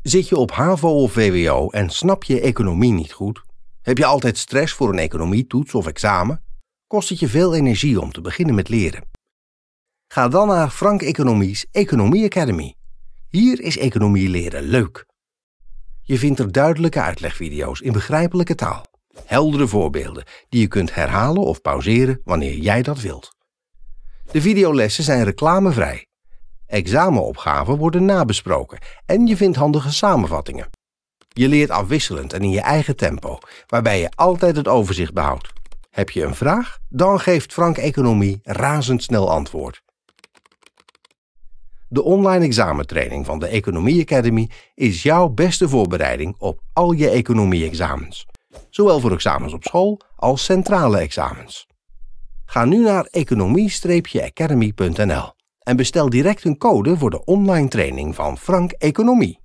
Zit je op HAVO of VWO en snap je economie niet goed? Heb je altijd stress voor een economietoets of examen? Kost het je veel energie om te beginnen met leren? Ga dan naar Frank Economie's Economie Academy. Hier is economie leren leuk. Je vindt er duidelijke uitlegvideo's in begrijpelijke taal. Heldere voorbeelden die je kunt herhalen of pauzeren wanneer jij dat wilt. De videolessen zijn reclamevrij. Examenopgaven worden nabesproken en je vindt handige samenvattingen. Je leert afwisselend en in je eigen tempo, waarbij je altijd het overzicht behoudt. Heb je een vraag? Dan geeft Frank Economie razendsnel antwoord. De online examentraining van de Economie Academy is jouw beste voorbereiding op al je economie-examens. Zowel voor examens op school als centrale examens. Ga nu naar economie-academy.nl en bestel direct een code voor de online training van Frank Economie.